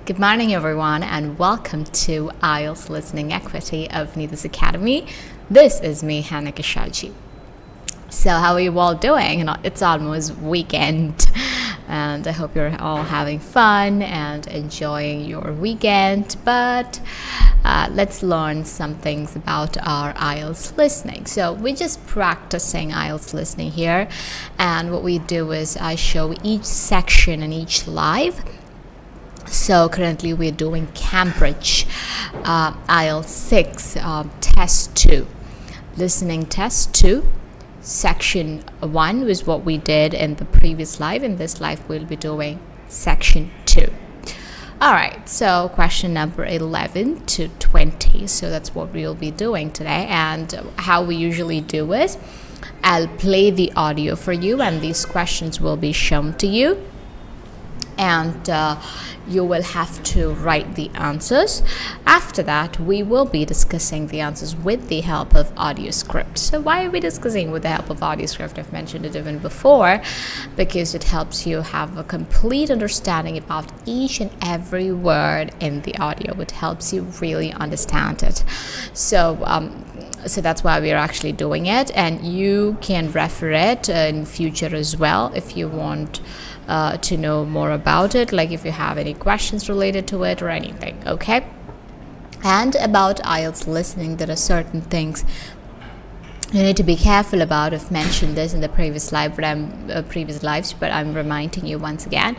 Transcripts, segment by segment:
Good morning, everyone, and welcome to IELTS Listening Equity of 𝐻𝐸𝐬𝐧 Academy. This is me, 𝐻𝐸𝐬𝐬𝐢𝐬𝐬. So how are you all doing? It's almost weekend, and I hope you're all having fun and enjoying your weekend. But let's learn some things about our IELTS listening. So we're just practicing IELTS listening here, and what we do is I show each section in each live. So currently we're doing Cambridge IELTS 6 Test 2, Listening Test 2. Section 1 was what we did in the previous live. In this live we'll be doing Section 2. Alright, so question number 11 to 20. So that's what we'll be doing today. And how we usually do is I'll play the audio for you and these questions will be shown to you. And you will have to write the answers. After that, we will be discussing the answers with the help of audio script. So why are we discussing with the help of audio script? I've mentioned it even before, because it helps you have a complete understanding about each and every word in the audio. It helps you really understand it. So that's why we are actually doing it, and you can refer it in future as well if you want to know more about it, like if you have any questions related to it or anything. Okay. And about IELTS listening, there are certain things you need to be careful about. I've mentioned this in the previous live, previous lives, but I'm reminding you once again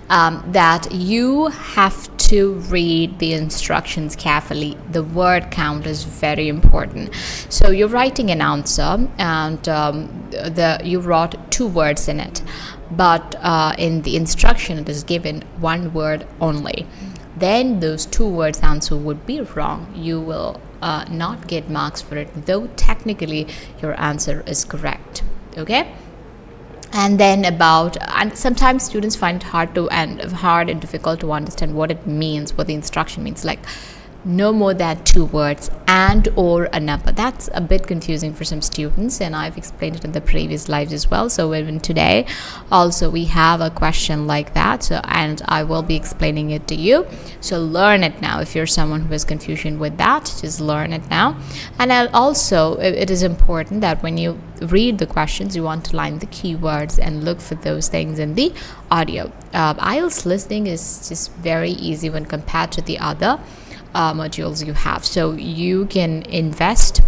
that you have to read the instructions carefully. The word count is very important. So you're writing an answer, and you wrote 2 words in it, but in the instruction it is given 1 word only. Then those 2 words answer would be wrong. You will not get marks for it, though technically your answer is correct. Okay. And then and sometimes students find it hard and difficult to understand what it means, what the instruction means, like no more than 2 words and or a number. That's a bit confusing for some students, and I've explained it in the previous lives as well. So even today also we have a question like that, and I will be explaining it to you. So learn it now. If you're someone who has confusion with that, just learn it now. And it is important that when you read the questions, you want to line the keywords and look for those things in the audio. IELTS listening is just very easy when compared to the other modules you have. So you can invest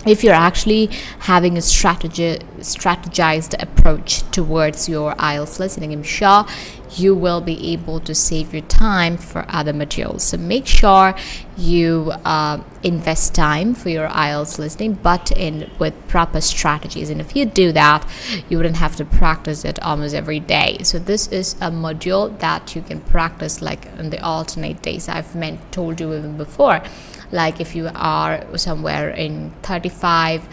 if you're actually having a strategized approach towards your IELTS listening. I'm sure you will be able to save your time for other modules. So make sure you invest time for your IELTS listening, but with proper strategies. And if you do that, you wouldn't have to practice it almost every day. So this is a module that you can practice like in the alternate days. I've told you even before, like if you are somewhere in 35,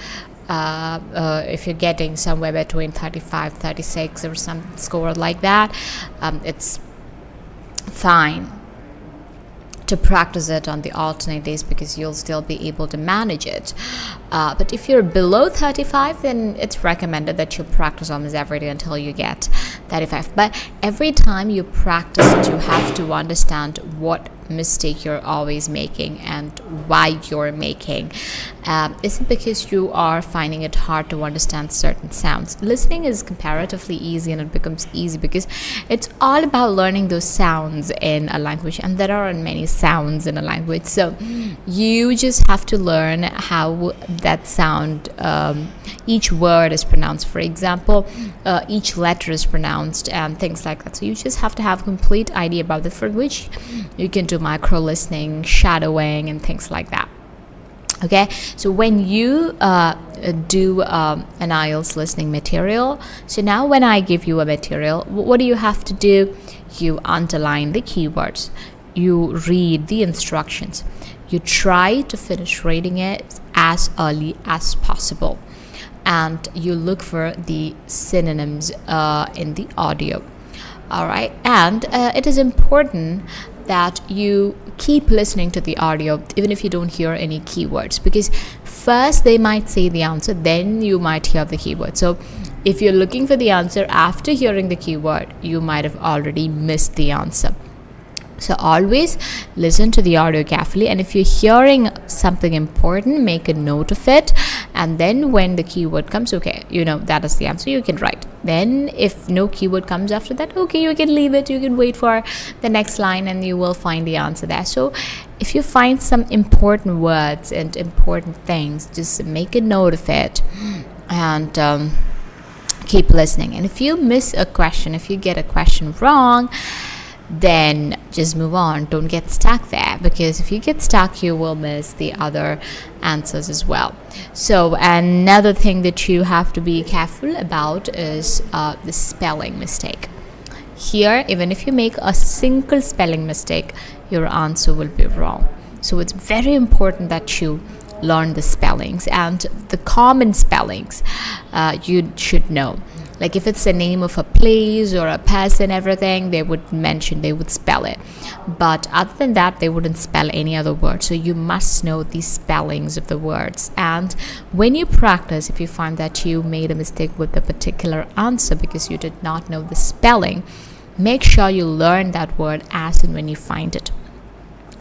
if you're getting somewhere between 35, 36 or some score like that, it's fine to practice it on the alternate days because you'll still be able to manage it. But if you're below 35, then it's recommended that you practice almost every day until you get 35. But every time you practice it, you have to understand what mistake you're always making and why you're making. Is it because you are finding it hard to understand certain sounds? Listening is comparatively easy, and it becomes easy because it's all about learning those sounds in a language, and there are many sounds in a language. So you just have to learn how that sound, each word is pronounced, for example, each letter is pronounced, and things like that. So you just have to have a complete idea about it, for which you can do micro listening, shadowing, and things like that. Okay, so when you do an IELTS listening material, so now when I give you a material, what do you have to do? You underline the keywords, you read the instructions, you try to finish reading it as early as possible, and you look for the synonyms in the audio. All right, and it is important that you keep listening to the audio even if you don't hear any keywords, because first they might say the answer, then you might hear the keyword. So if you're looking for the answer after hearing the keyword, you might have already missed the answer. So always listen to the audio carefully, and if you're hearing something important, make a note of it, and then when the keyword comes, okay, you know that is the answer, you can write. Then if no keyword comes after that, okay, you can leave it, you can wait for the next line and you will find the answer there. So if you find some important words and important things, just make a note of it and keep listening. And if you miss a question, if you get a question wrong, then just move on. Don't get stuck there, because if you get stuck, you will miss the other answers as well. So another thing that you have to be careful about is the spelling mistake. Here, even if you make a single spelling mistake, your answer will be wrong. So it's very important that you learn the spellings, and the common spellings you should know. Like if it's the name of a place or a person, everything, they would spell it. But other than that, they wouldn't spell any other word. So you must know the spellings of the words. And when you practice, if you find that you made a mistake with a particular answer because you did not know the spelling, make sure you learn that word as and when you find it,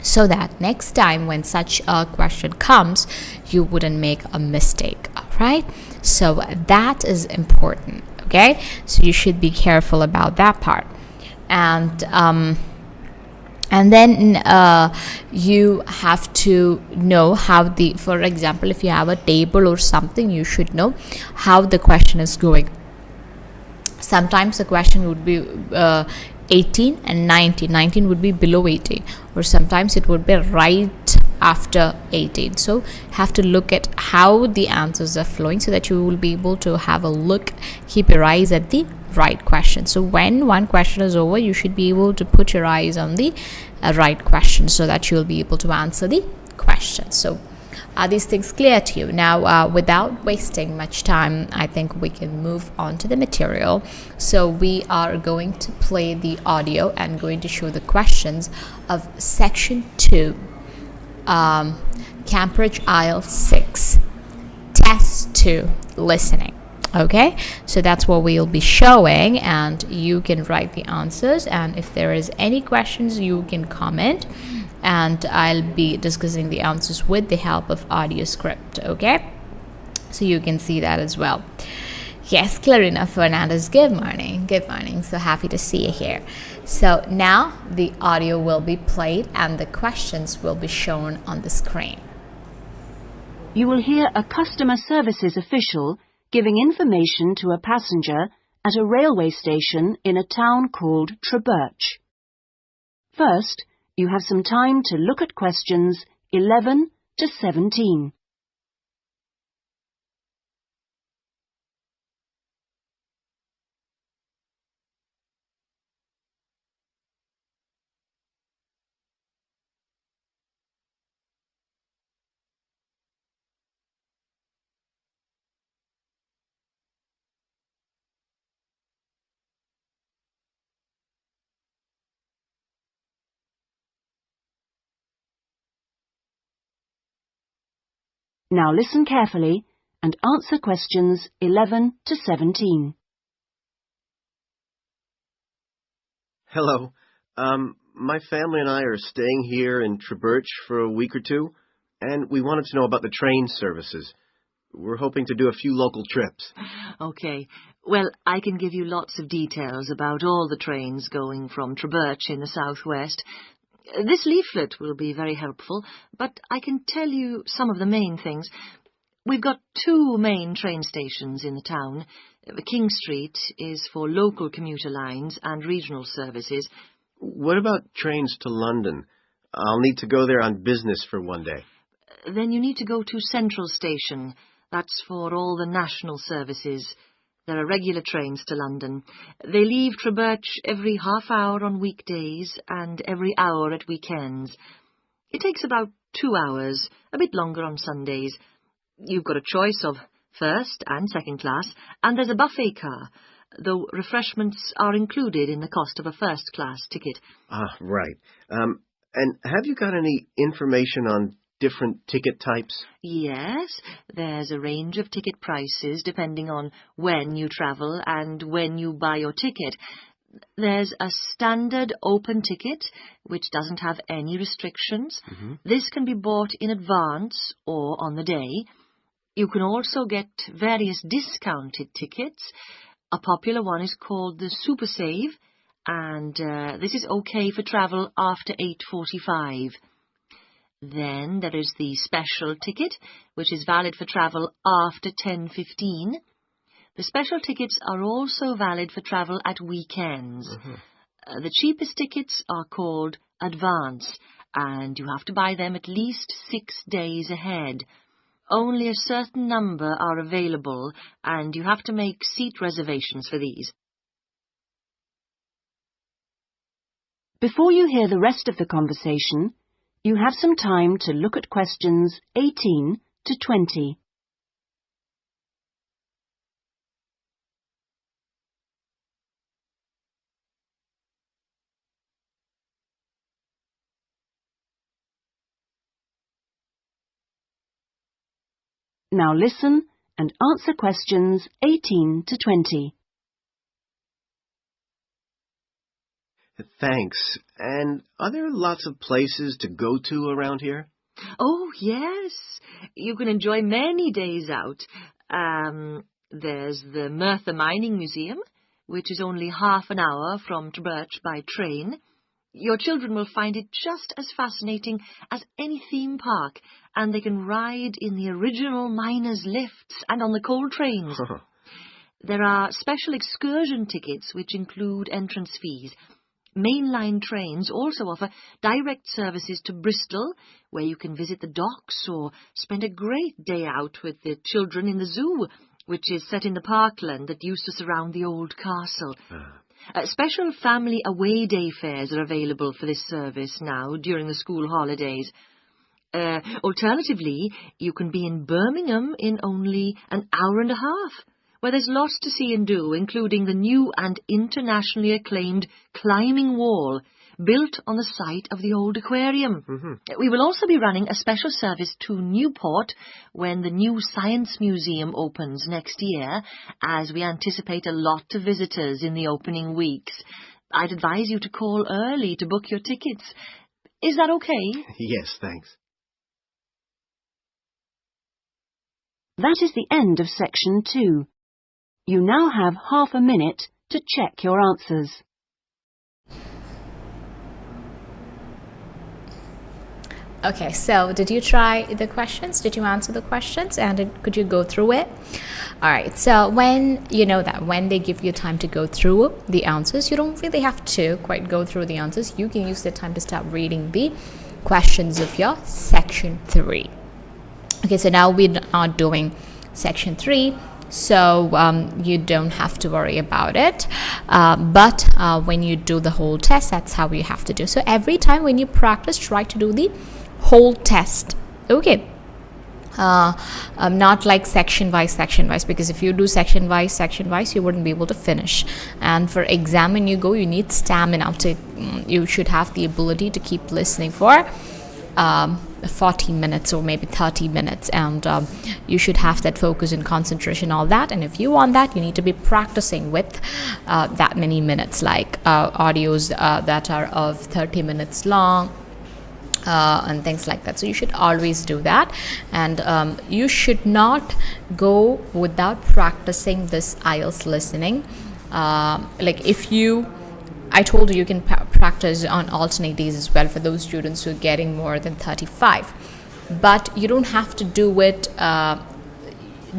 so that next time when such a question comes, you wouldn't make a mistake. All right? So that is important. Okay, so you should be careful about that part, and then you have to know how for example, if you have a table or something, you should know how the question is going. Sometimes the question would be 18 and 19. 19 would be below 18, or sometimes it would be right after 18. So have to look at how the answers are flowing, so that you will be able to have a look, keep your eyes at the right question. So when one question is over, you should be able to put your eyes on the right question, so that you will be able to answer the question. So are these things clear to you? Now, without wasting much time, I think we can move on to the material. So we are going to play the audio and going to show the questions of section 2, Cambridge IELTS 6, test 2, listening. Okay, so that's what we'll be showing, and you can write the answers, and if there is any questions, you can comment, and I'll be discussing the answers with the help of audio script. Okay, so you can see that as well. Yes, Clarina Fernandez, good morning. Good morning. So happy to see you here. So now the audio will be played and the questions will be shown on the screen. You will hear a customer services official giving information to a passenger at a railway station in a town called 𝐻𝐻𝐵𝐻. First, you have some time to look at questions 11 to 17. Now listen carefully and answer questions 11 to 17. Hello. My family and I are staying here in 𝐻𝐻𝐵𝐻 for a week or two, and we wanted to know about the train services. We're hoping to do a few local trips. Okay. Well, I can give you lots of details about all the trains going from 𝐻𝐻𝐵𝐻 in the southwest. This leaflet will be very helpful, but I can tell you some of the main things. We've got 2 main train stations in the town. King Street is for local commuter lines and regional services. What about trains to London? I'll need to go there on business for one day. Then you need to go to Central Station. That's for all the national services. There are regular trains to London. They leave 𝐻𝐻𝐵𝐻 every half hour on weekdays and every hour at weekends. It takes about 2 hours, a bit longer on Sundays. You've got a choice of first and second class, and there's a buffet car, though refreshments are included in the cost of a first-class ticket. Ah, right. And have you got any information on different ticket types? Yes, there's a range of ticket prices depending on when you travel and when you buy your ticket. There's a standard open ticket, which doesn't have any restrictions. This can be bought in advance or on the day. You can also get various discounted tickets. A popular one is called the 𝐶𝐶𝐵Hs, and this is okay for travel after 8:45. Then there is the special ticket, which is valid for travel after 10:15. The special tickets are also valid for travel at weekends. The cheapest tickets are called advance, and you have to buy them at least 6 days ahead. Only a certain number are available, and you have to make seat reservations for these. Before you hear the rest of the conversation, you have some time to look at questions 18 to 20. Now listen and answer questions 18 to 20. Thanks. And are there lots of places to go to around here? Oh, yes. You can enjoy many days out. There's the Merthyr Mining Museum, which is only half an hour from 𝗃𝗃 by train. Your children will find it just as fascinating as any theme park, and they can ride in the original miners' lifts and on the coal trains. There are special excursion tickets which include entrance fees. Mainline trains also offer direct services to Bristol, where you can visit the docks or spend a great day out with the children in the zoo, which is set in the parkland that used to surround the old castle. Special family away day fares are available for this service now during the school holidays. Alternatively, you can be in Birmingham in only an hour and a half, where there's lots to see and do, including the new and internationally acclaimed climbing wall built on the site of the old aquarium. We will also be running a special service to Newport when the new Science Museum opens next year, as we anticipate a lot of visitors in the opening weeks. I'd advise you to call early to book your tickets. Is that okay? Yes, thanks. That is the end of section 2. You now have half a minute to check your answers. Okay, so did you try the questions? Did you answer the questions? And could you go through it? All right, so when they give you time to go through the answers, you don't really have to quite go through the answers. You can use the time to start reading the questions of your section 3. Okay, so now we're not doing section 3. So you don't have to worry about it, but when you do the whole test, that's how you have to do. So every time when you practice, try to do the whole test. Okay, not like section wise, because if you do section wise, you wouldn't be able to finish. And for exam, when you go, you need stamina. You should have the ability to keep listening for 40 minutes or maybe 30 minutes, and you should have that focus and concentration, all that. And if you want that, you need to be practicing with that many minutes, like audios that are of 30 minutes long, and things like that. So you should always do that, and you should not go without practicing this IELTS listening. I told you can practice on alternate days as well for those students who are getting more than 35. But you don't have to do it,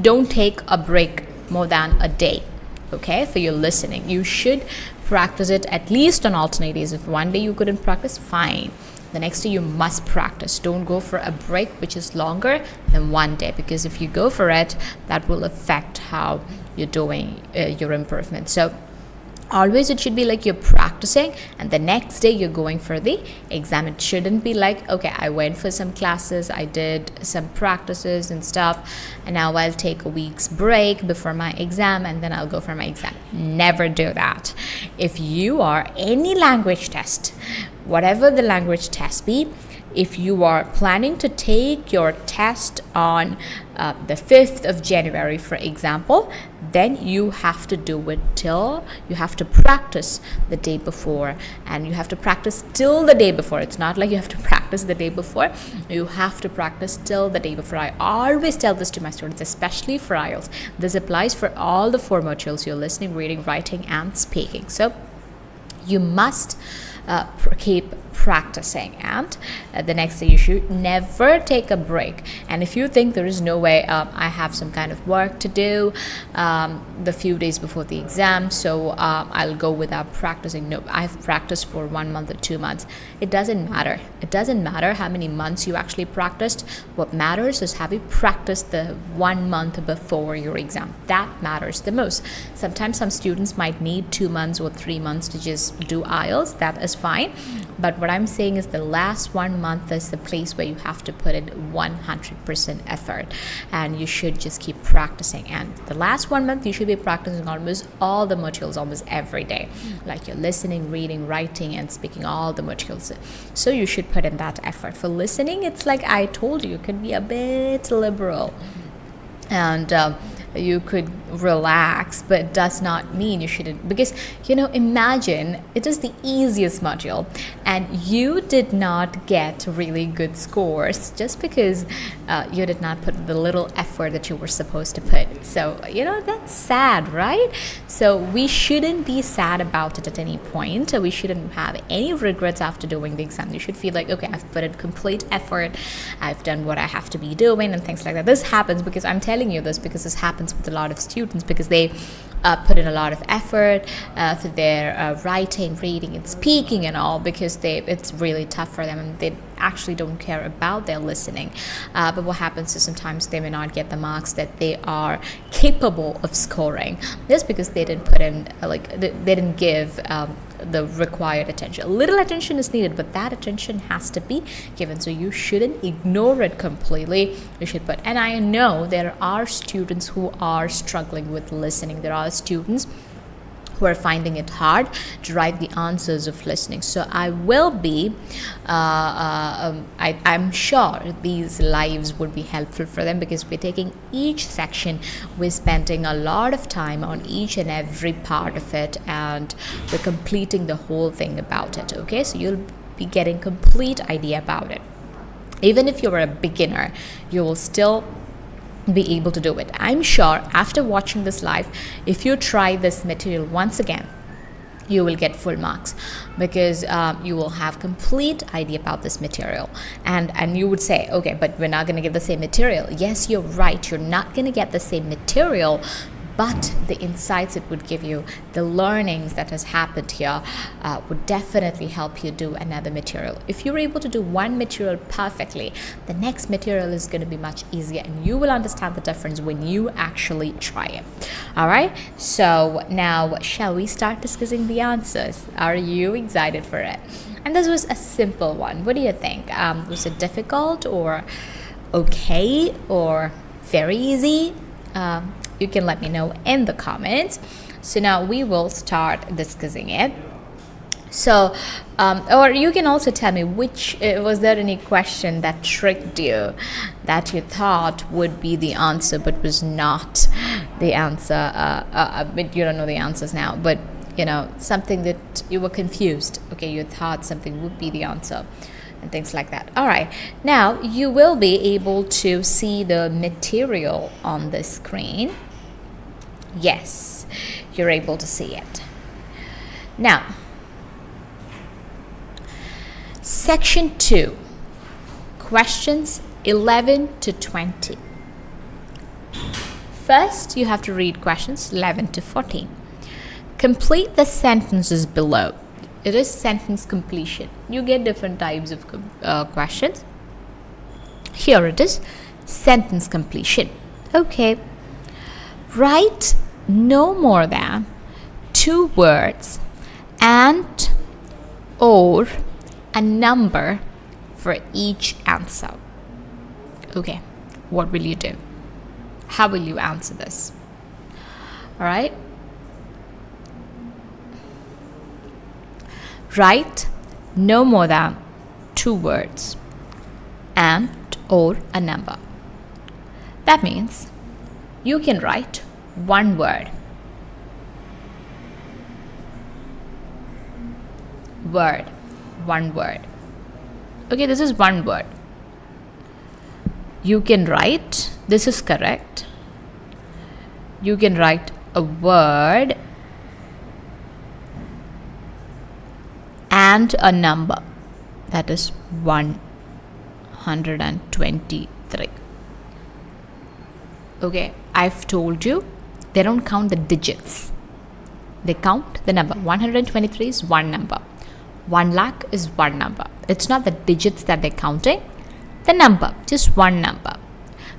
don't take a break more than a day, okay, for your listening. You should practice it at least on alternate days. If one day you couldn't practice, fine. The next day you must practice. Don't go for a break which is longer than one day, because if you go for it, that will affect how you're doing your improvement. So always it should be like you're practicing and the next day you're going for the exam. It shouldn't be like, okay, I went for some classes, I did some practices and stuff, and now I'll take a week's break before my exam and then I'll go for my exam. Never do that. If you are any language test, whatever the language test be, if you are planning to take your test on the 5th of January, for example, then you have to do it till, you have to practice the day before, and you have to practice till the day before. It's not like you have to practice the day before. You have to practice till the day before. I always tell this to my students, especially for IELTS. This applies for all the 4 modules: you're listening, reading, writing, and speaking. So you must keep practicing. And the next thing, you should never take a break. And if you think there is no way, I have some kind of work to do the few days before the exam, so I'll go without practicing. No, I've practiced for 1 month or 2 months. It doesn't matter. It doesn't matter how many months you actually practiced. What matters is have you practiced the 1 month before your exam. That matters the most. Sometimes some students might need 2 months or 3 months to just do IELTS. That is fine. But what I'm saying is the last 1 month is the place where you have to put in 100% effort, and you should just keep practicing. And the last 1 month, you should be practicing almost all the modules almost every day, like you're listening, reading, writing, and speaking, all the modules. So you should put in that effort. For listening, it's like I told you, you can be a bit liberal, and you could relax, but it does not mean you shouldn't, because imagine it is the easiest module and you did not get really good scores just because you did not put the little effort that you were supposed to put. So that's sad, right? So we shouldn't be sad about it at any point. We shouldn't have any regrets after doing the exam. You should feel like, okay, I've put in complete effort, I've done what I have to be doing, and things like that. This happens because I'm telling you this because this happens with a lot of students, because they put in a lot of effort for their writing, reading, and speaking and all, because it's really tough for them and they actually don't care about their listening. But what happens is sometimes they may not get the marks that they are capable of scoring just because they didn't put in, they didn't give the required attention. A little attention is needed, but that attention has to be given. So you shouldn't ignore it completely. You should put, and I know there are students who are struggling with listening. There are students who are finding it hard to write the answers of listening. So I will be, I'm sure these lives would be helpful for them, because we're taking each section, we're spending a lot of time on each and every part of it, and we're completing the whole thing about it. Okay, so you'll be getting complete idea about it. Even if you're a beginner, you will still be able to do it. I'm sure after watching this live, if you try this material once again, you will get full marks, because you will have complete idea about this material. And you would say, okay, but we're not going to get the same material. Yes, you're right, you're not going to get the same material, but the insights it would give you, the learnings that has happened here would definitely help you do another material. If you're able to do one material perfectly, the next material is going to be much easier, and you will understand the difference when you actually try it. All right, so now shall we start discussing the answers? Are you excited for it? And this was a simple one. What do you think? Was it difficult, or okay, or very easy? You can let me know in the comments. So now we will start discussing it. So, or you can also tell me which, was there any question that tricked you, that you thought would be the answer but was not the answer, but you don't know the answers now, but something that you were confused. Okay, you thought something would be the answer, and things like that. All right, now you will be able to see the material on the screen. Yes, you're able to see it. Now, section 2, questions 11 to 20. First, you have to read questions 11 to 14. Complete the sentences below. It is sentence completion. You get different types of questions. Here it is, sentence completion. Okay. Write no more than 2 words and or a number for each answer. Okay, what will you do? How will you answer this? All right. Write no more than 2 words and or a number. That means you can write one word. One word. Okay, this is one word. You can write, this is correct. You can write a word and a number. That is 123. Okay, I've told you they don't count the digits. They count the number. 123 is one number. 1 lakh is one number. It's not the digits that they're counting, the number, just one number.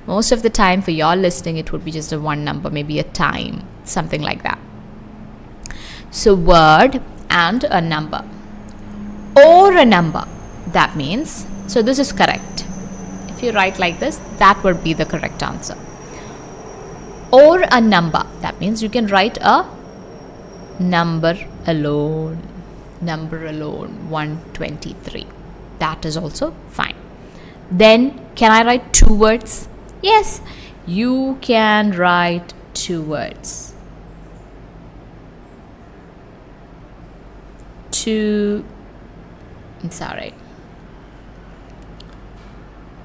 Most of the time for your listening, it would be just a one number, maybe a time, something like that. So word and a number or a number. That means, so this is correct. If you write like this, that would be the correct answer. Or a number. That means you can write a number alone. Number alone, 123. That is also fine. Then, can I write two words? Yes, you can write two words.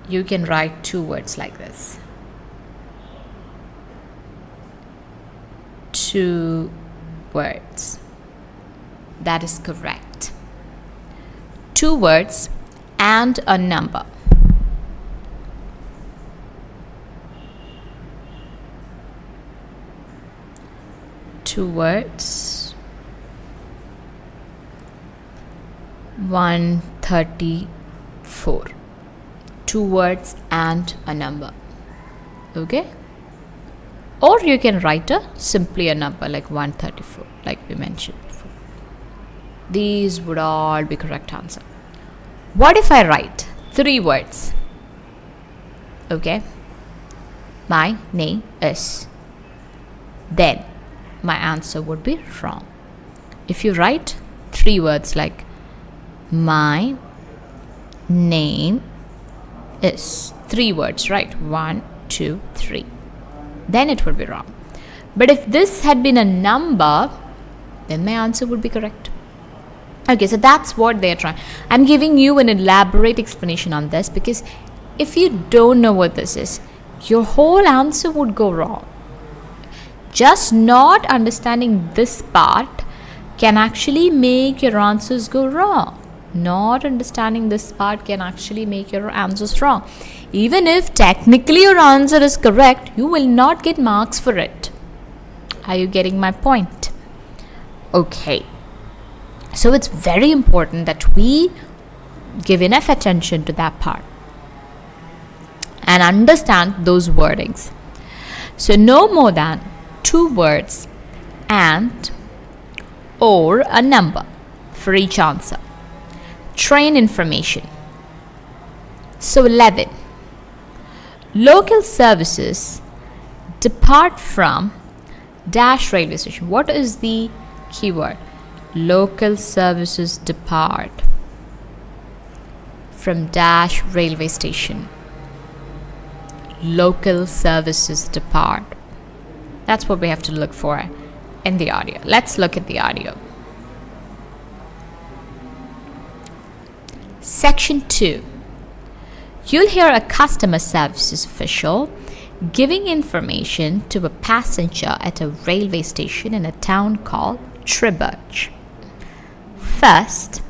You can write two words like this. Two words. That is correct. Two words and a number. Two words. 134. Two words and a number. Okay? Or you can write simply a number like 134, like we mentioned before. These would all be correct answer. What if I write three words? Okay. My name is. Then my answer would be wrong. If you write three words like my name is, three words, right? 1, 2, 3. Then it would be wrong. But if this had been a number, then my answer would be correct. Okay, so that's what they're trying. I'm giving you an elaborate explanation on this because if you don't know what this is, your whole answer would go wrong. Just not understanding this part can actually make your answers go wrong. Not understanding this part can actually make your answers wrong. Even if technically your answer is correct, you will not get marks for it. Are you getting my point? Okay. So it's very important that we give enough attention to that part and understand those wordings. So no more than two words and or a number for each answer. Train information. So 11. Local services depart from dash railway station. What is the keyword? Local services depart from dash railway station. Local services depart. That's what we have to look for in the audio. Let's look at the audio. Section 2. You'll hear a customer services official giving information to a passenger at a railway station in a town called 𝗃𝐵. First,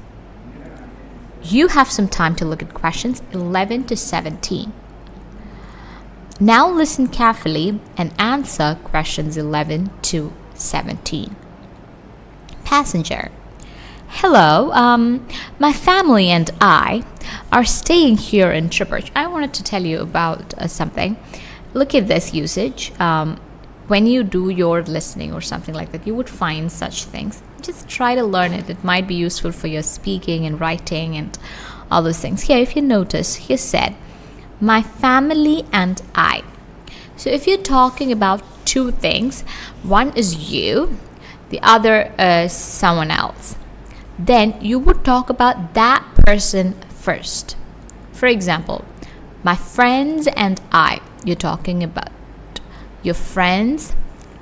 you have some time to look at questions 11 to 17. Now listen carefully and answer questions 11 to 17. Passenger. Hello, my family and I are staying here in 𝗃𝐵. I wanted to tell you about something. Look at this usage. When you do your listening or something like that, you would find such things. Just try to learn it. It might be useful for your speaking and writing and all those things. Here, if you notice, he said, my family and I. So if you're talking about two things, one is you, the other is someone else, then you would talk about that person first. For example, My friends and I. You're talking about your friends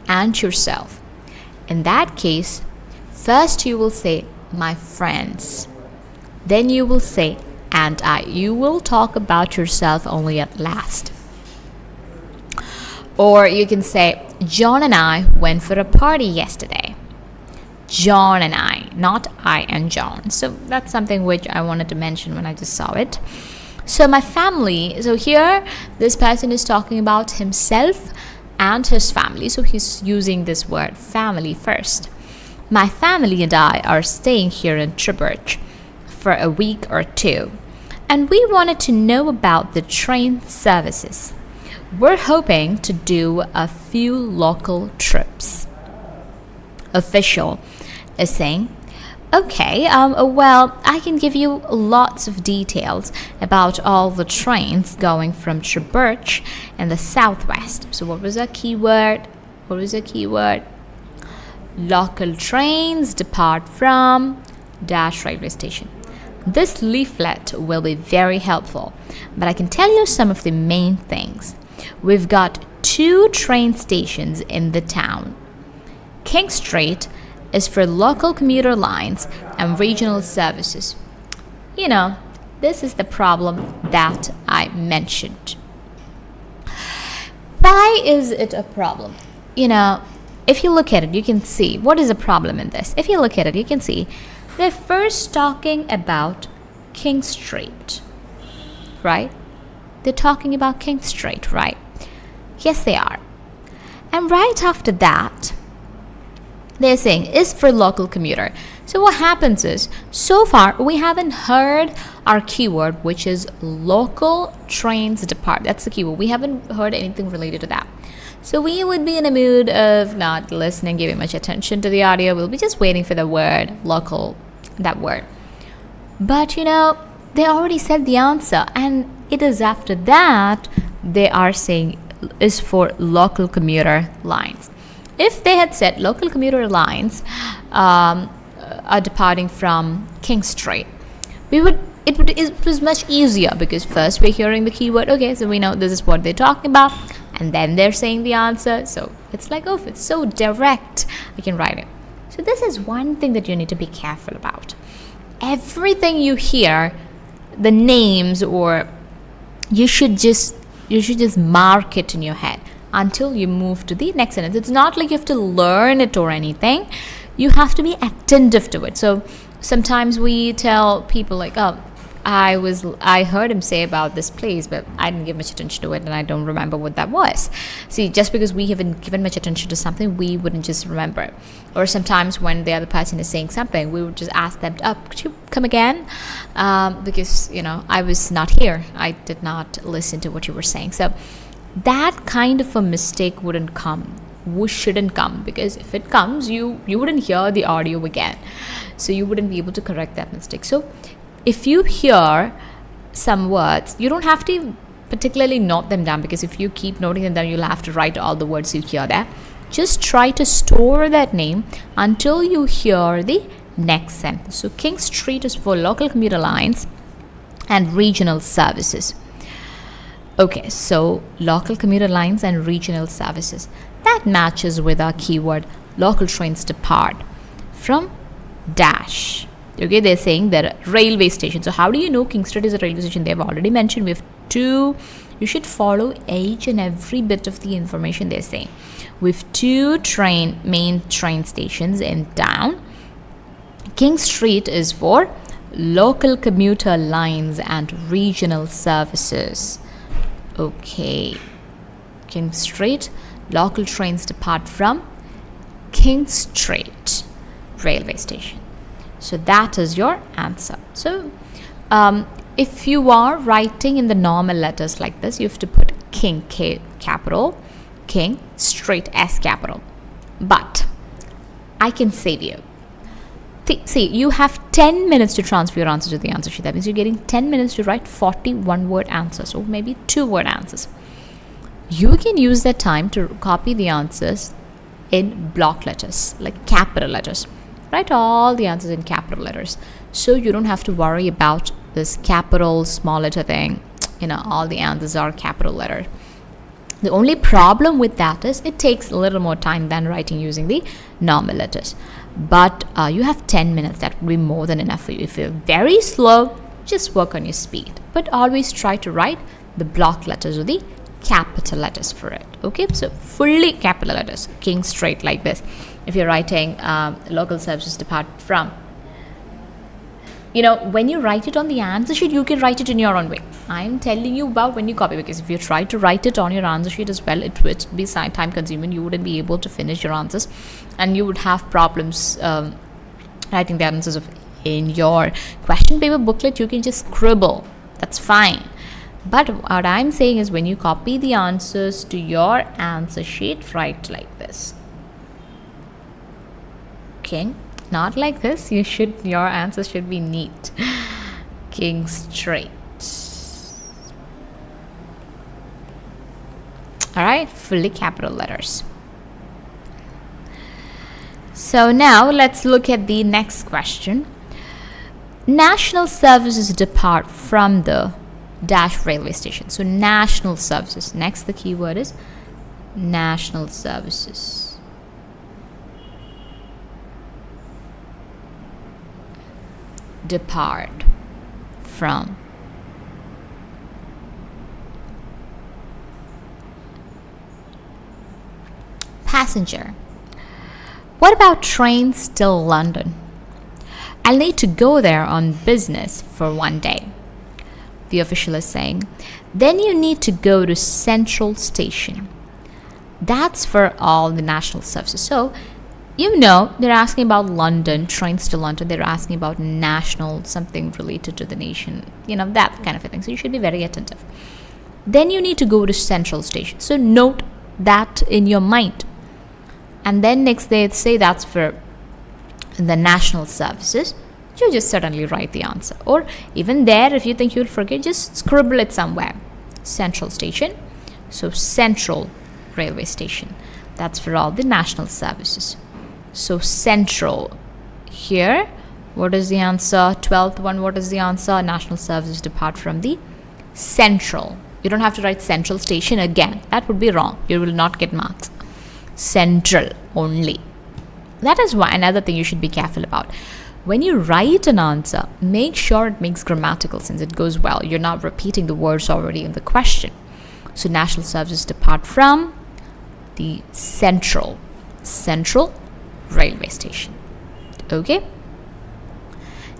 and yourself. In that case, first you will say my friends. Then you will say and I. You will talk about yourself only at last. Or you can say, John and I went for a party yesterday. John and I, not I and John. So that's something which I wanted to mention when I just saw it. So my family, so here this person is talking about himself and his family. So he's using this word family first. My family and I are staying here in 𝐶𝐵 for a week or two. And we wanted to know about the train services. We're hoping to do a few local trips. Official is saying, okay, well, I can give you lots of details about all the trains going from 𝐶𝐵 in the southwest. So what was our keyword? Local trains depart from dash railway station. This leaflet will be very helpful, but I can tell you some of the main things. We've got 2 train stations in the town. King Street is for local commuter lines and regional services. You know, this is the problem that I mentioned. Why is it a problem? You know, if you look at it, you can see what is the problem in this. If you look at it, you can see they're first talking about King Street, right? They're talking about King Street, right? Yes, they are. And right after that, they're saying is for local commuter. So what happens is, so far we haven't heard our keyword, which is local trains depart. That's the keyword. We haven't heard anything related to that. So we would be in a mood of not listening, giving much attention to the audio. We'll be just waiting for the word local, that word. But you know, they already said the answer, and it is after that they are saying is for local commuter lines. If they had said local commuter lines are departing from King Street, it was much easier, because first we're hearing the keyword. Okay, so we know this is what they're talking about, and then they're saying the answer. So it's like, oh, it's so direct, I can write it. So this is one thing that you need to be careful about. Everything you hear, the names, or you should just mark it in your head until you move to the next sentence. It's not like you have to learn it or anything. You have to be attentive to it. So sometimes we tell people like, oh, I heard him say about this place, but I didn't give much attention to it, and I don't remember what that was. See, just because we haven't given much attention to something, we wouldn't just remember it. Or sometimes when the other person is saying something, we would just ask them, could you come again? Because, you know, I was not here. I did not listen to what you were saying. So that kind of a mistake shouldn't come, because if it comes, you wouldn't hear the audio again. So you wouldn't be able to correct that mistake. So if you hear some words, you don't have to particularly note them down, because if you keep noting them down, you'll have to write all the words you hear there. Just try to store that name until you hear the next sentence. So King Street is for local commuter lines and regional services. Okay, so local commuter lines and regional services. That matches with our keyword local trains depart from dash. Okay, they're saying they're railway station. So how do you know King Street is a railway station? They've already mentioned we have 2. You should follow each and every bit of the information they're saying. We have 2 main train stations in town. King Street is for local commuter lines and regional services. Okay, King Street, local trains depart from King Street railway station. So that is your answer. So if you are writing in the normal letters like this, you have to put King, K capital, King, Street, S capital. But I can save you. See, you have 10 minutes to transfer your answer to the answer sheet. That means you're getting 10 minutes to write 41-word answers, or maybe 2-word answers. You can use that time to copy the answers in block letters, like capital letters. Write all the answers in capital letters, so you don't have to worry about this capital small letter thing. all the answers are capital letter. The only problem with that is it takes a little more time than writing using the normal letters. But you have 10 minutes. That would be more than enough for you. If you're very slow, just work on your speed. But always try to write the block letters or the capital letters for it. Okay, so fully capital letters, king straight like this. If you're writing local services depart from, when you write it on the answer sheet, you can write it in your own way. I'm telling you about when you copy, because if you try to write it on your answer sheet as well, it would be time consuming. You wouldn't be able to finish your answers, and you would have problems writing the answers in your question paper booklet. You can just scribble, that's fine. But what I'm saying is, when you copy the answers to your answer sheet, write like this. Okay, not like this. Your answer should be neat. King straight. All right, fully capital letters. So now let's look at the next question. National services depart from the dash railway station. So national services. Next, the keyword is national services. Depart from. Passenger. What about trains till London? I'll need to go there on business for one day. The official is saying, then you need to go to Central Station. That's for all the national services. So, they're asking about London, trains to London. They're asking about national, something related to the nation, that kind of a thing. So you should be very attentive. Then you need to go to Central Station. So note that in your mind. And then next they say that's for the national services. You just suddenly write the answer. Or even there, if you think you'll forget, just scribble it somewhere. Central Station. So Central Railway Station. That's for all the national services. So Central. Here, what is the answer? 12th one, what is the answer? National services depart from the Central. You don't have to write Central Station again. That would be wrong. You will not get marks. Central only. That is why another thing you should be careful about. When you write an answer, make sure it makes grammatical sense. It goes well. You're not repeating the words already in the question. So national services depart from the Central Railway Station. Okay.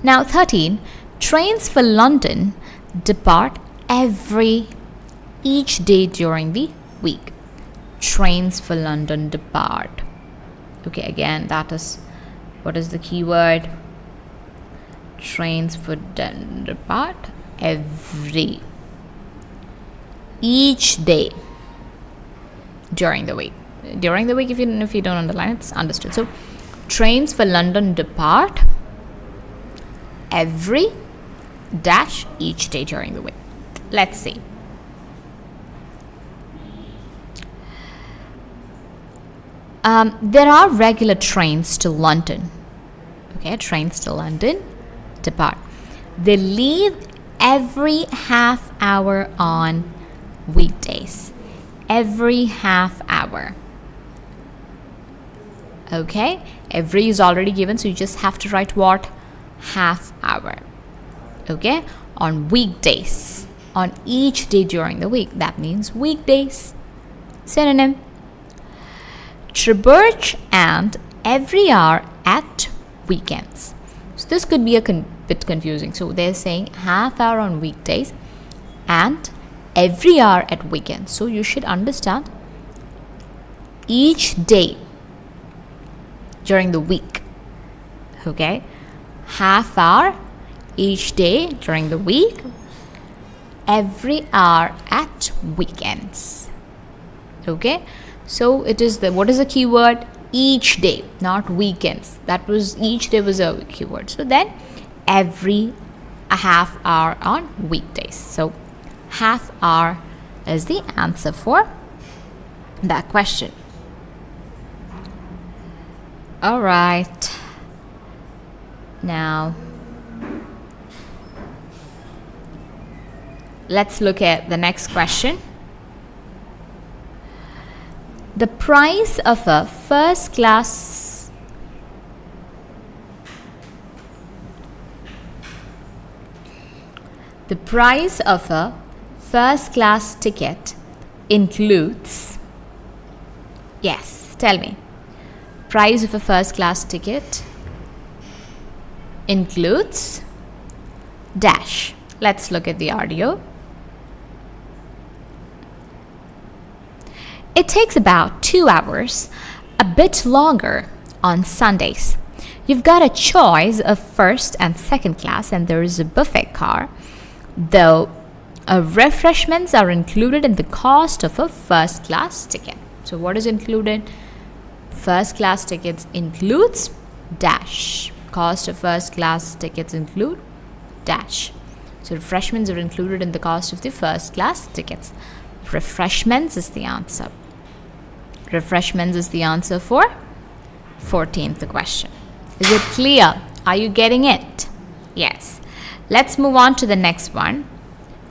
Now 13. Trains for London depart each day during the week. Trains for London depart. Okay, again, that is, what is the keyword? Trains for London depart each day during the week. During the week, if you don't underline, it's understood. So trains for London depart each day during the week. Let's see. There are regular trains to London. Okay, trains to London depart. They leave every half hour on weekdays. Every half hour. Okay, every is already given, so you just have to write what? Half hour. Okay, on weekdays. On each day during the week. That means weekdays. Synonym. Tribberch and every hour at weekends. So this could be a bit confusing. So they're saying half hour on weekdays and every hour at weekends. So you should understand each day during the week. Okay, half hour each day during the week, every hour at weekends. Okay, so it is what is the keyword? Each day, not weekends. That was, each day was a keyword. So then every half hour on weekdays. So half hour is the answer for that question. All right. let's look at the next question. The price of a first class ticket includes, yes, tell me. Price of a first class ticket includes dash. Let's look at the audio. It takes about 2 hours, a bit longer on Sundays. You've got a choice of first and second class, and there is a buffet car, though refreshments are included in the cost of a first class ticket. So what is included? First class tickets includes dash. Cost of first class tickets include dash. So refreshments are included in the cost of the first class tickets. Refreshments is the answer. Refreshments is the answer for 14th question. Is it clear? Are you getting it? Yes. Let's move on to the next one.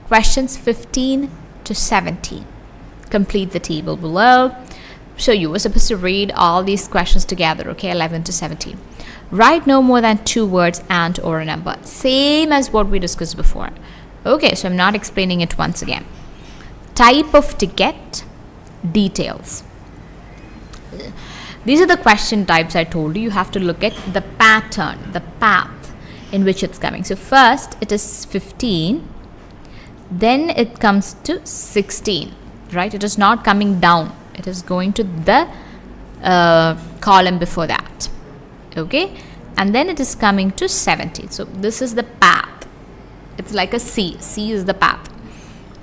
Questions 15 to 17. Complete the table below. So you were supposed to read all these questions together, okay? 11 to 17. Write no more than 2 words and or a number. Same as what we discussed before. Okay, so I'm not explaining it once again. Type of ticket, details. These are the question types I told you. You have to look at the pattern, the path in which it's coming. So first it is 15, then it comes to 16, right? It is not coming down. It is going to the column before that, okay? And then it is coming to 17. So this is the path. It's like a C. C is the path.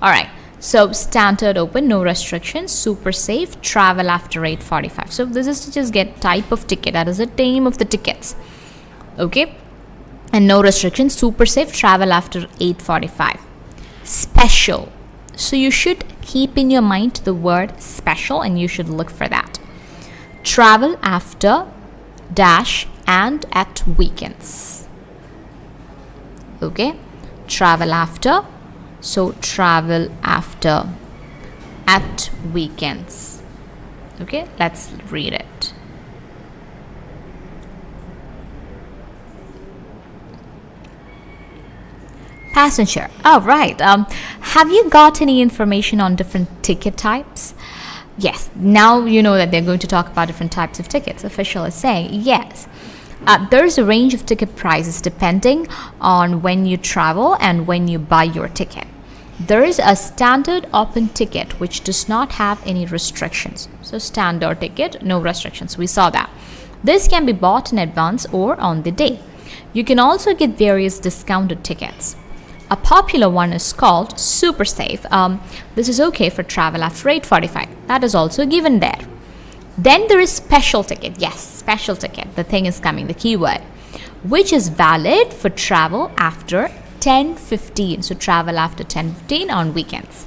All right. So standard open, no restrictions, super safe, travel after 8:45. So this is to just get type of ticket. That is the name of the tickets. Okay. And no restrictions, super safe, travel after 8:45. Special. So you should keep in your mind the word special and you should look for that. Travel after dash and at weekends. Okay. Travel after. So travel after at weekends. Okay, let's read it. Passenger. Oh, right. Have you got any information on different ticket types? Yes. Now you know that they're going to talk about different types of tickets. Official is saying yes. There's a range of ticket prices depending on when you travel and when you buy your ticket. There is a standard open ticket which does not have any restrictions. So standard ticket, no restrictions. We saw that. This can be bought in advance or on the day. You can also get various discounted tickets. A popular one is called super safe. This is okay for travel after 8:45. That is also given there. Then there is special ticket. Yes, special ticket. The thing is coming, the keyword, which is valid for travel after 10:15. So travel after 10:15 on weekends.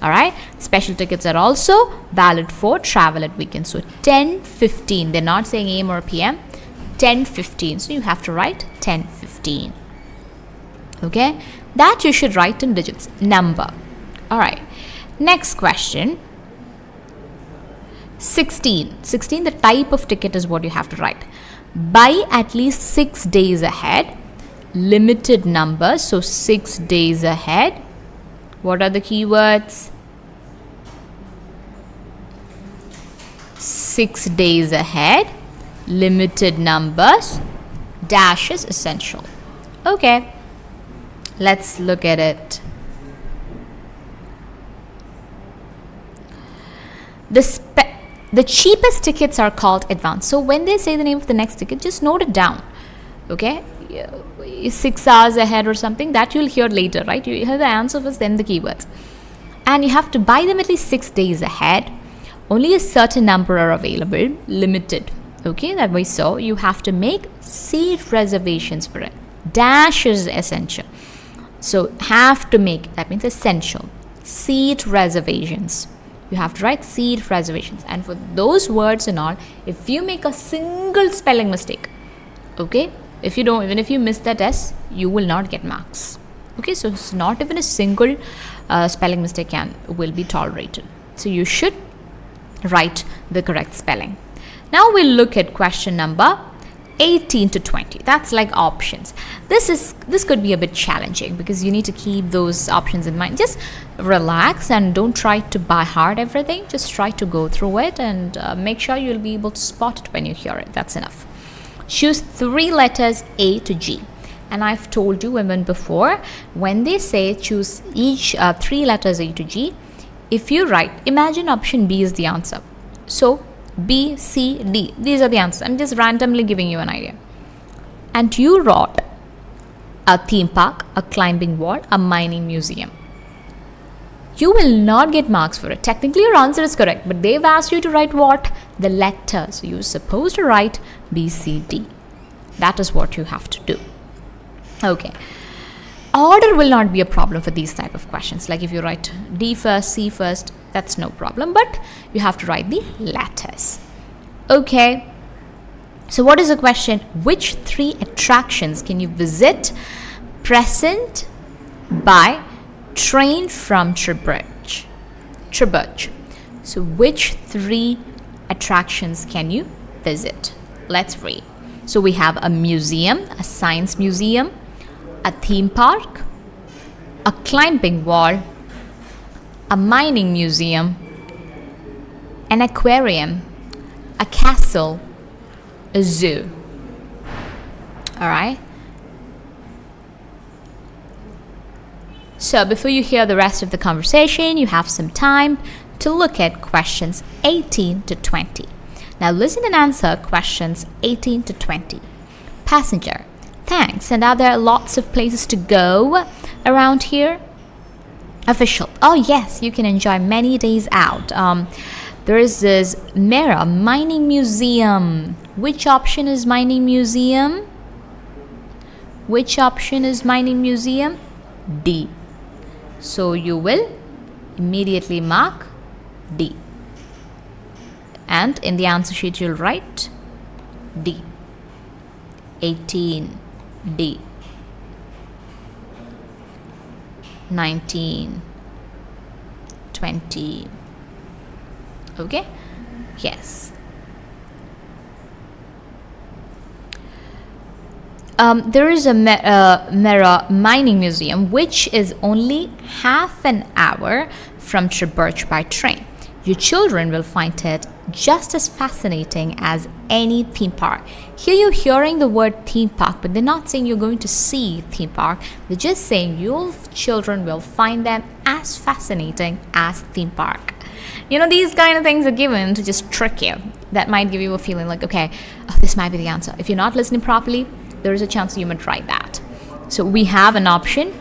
All right. Special tickets are also valid for travel at weekends. So 10:15. They're not saying AM or PM. 10:15. So you have to write 10:15. Okay. That you should write in digits. Number. All right. Next question. 16. 16, the type of ticket is what you have to write. Buy at least 6 days ahead. Limited number, so 6 days ahead. What are the keywords? 6 days ahead. Limited numbers. Dash is essential. Okay, let's look at it. The cheapest tickets are called advance. So when they say the name of the next ticket, just note it down. Okay, 6 hours ahead or something, that you'll hear later, right? You hear the answer first, then the keywords. And you have to buy them at least 6 days ahead. Only a certain number are available, limited. Okay, that way. So you have to make seat reservations for it. Dash is essential. So have to make, that means essential. Seat reservations. You have to write seat reservations. And for those words and all, if you make a single spelling mistake, okay, if you don't, even if you miss that S, you will not get marks. Okay, so it's not even a single spelling mistake will be tolerated. So you should write the correct spelling. Now we'll look at question number 18 to 20. That's like options. This could be a bit challenging because you need to keep those options in mind. Just relax and don't try to by heart everything. Just try to go through it and make sure you'll be able to spot it when you hear it. That's enough. Choose 3 letters A to G. And I've told you women before, when they say choose each 3 letters A to G, if you write, imagine option B is the answer. So B, C, D, these are the answers. I'm just randomly giving you an idea. And you wrote a theme park, a climbing wall, a mining museum. You will not get marks for it. Technically your answer is correct, but they've asked you to write what? The letters. So you're supposed to write B, C, D. That is what you have to do. Okay. Order will not be a problem for these type of questions. Like if you write D first, C first, that's no problem, but you have to write the letters. Okay. So what is the question? Which 3 attractions can you visit present by train from 𝗁𝗃? 𝗁𝗃. So which 3 attractions can you visit? Let's read. So we have a museum, a science museum, a theme park, a climbing wall, a mining museum, an aquarium, a castle, a zoo. All right. So before you hear the rest of the conversation, you have some time to look at questions 18 to 20. Now listen and answer questions 18 to 20. Passenger: thanks. And are there lots of places to go around here? Official: oh yes, you can enjoy many days out. There is this 𝐷 mining museum. Which option is mining museum? Which option is mining museum? D. So you will immediately mark D. And in the answer sheet you'll write D. 18, D. 19, 20. Okay? Yes. There is a 𝐷 mining museum which is only half an hour from 𝗁𝗃 by train. Your children will find it just as fascinating as any theme park. Here you're hearing the word theme park, but they're not saying you're going to see theme park. They're just saying your children will find them as fascinating as theme park. You know, these kind of things are given to just trick you. That might give you a feeling like, okay, this might be the answer. If you're not listening properly, there is a chance you might try that. So we have an option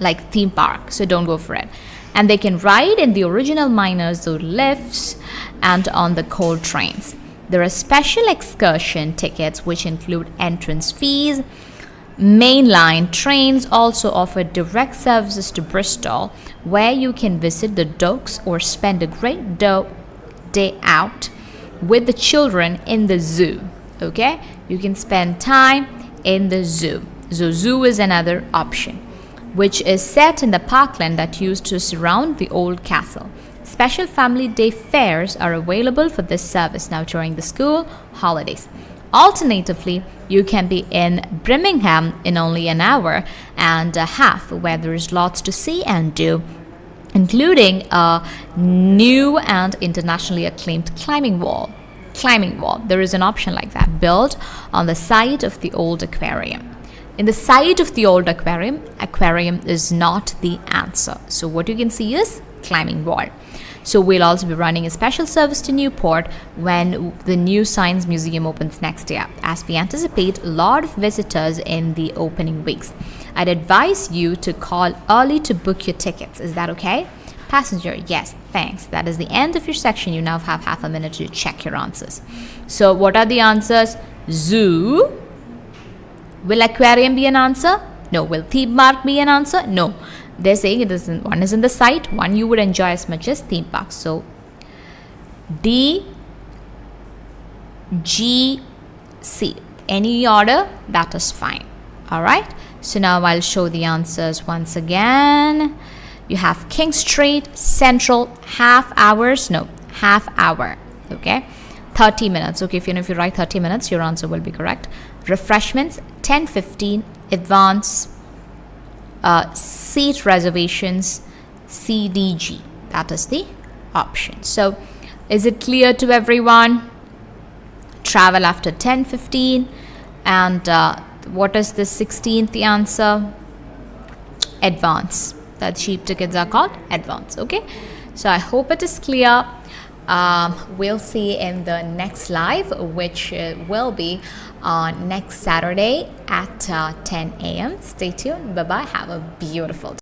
like theme park, so don't go for it. And they can ride in the original miners, the lifts, and on the coal trains. There are special excursion tickets which include entrance fees. Mainline trains also offer direct services to Bristol, where you can visit the docks or spend a great day out with the children in the zoo. Okay, you can spend time in the zoo. So zoo is another option, which is set in the parkland that used to surround the old castle. Special family day fares are available for this service now during the school holidays. Alternatively, you can be in Birmingham in only an hour and a half, where there is lots to see and do, including a new and internationally acclaimed climbing wall. There is an option like that, built on the site of the old aquarium. In the site of the old aquarium is not the answer. So what you can see is climbing wall. So we'll also be running a special service to Newport when the new Science Museum opens next year, as we anticipate a lot of visitors in the opening weeks. I'd advise you to call early to book your tickets. Is that okay? Passenger: yes, thanks. That is the end of your section. You now have half a minute to check your answers. So what are the answers? Zoo. Will aquarium be an answer? No. Will theme park be an answer? No. They're saying it isn't. One is in the site, one you would enjoy as much as theme park. So D, G, C. Any order, that is fine. Alright. So now I'll show the answers once again. You have King Street, Central, half hour. Okay, 30 minutes. Okay, if you write 30 minutes, your answer will be correct. Refreshments 10:15. Advance, seat reservations, CDG. That is the option. So is it clear to everyone? Travel after 10:15. And what is the 16th answer? Advance. The cheap tickets are called advance. Okay, so I hope it is clear. We'll see in the next live, which will be on next Saturday at 10 a.m. Stay tuned. Bye bye. Have a beautiful day.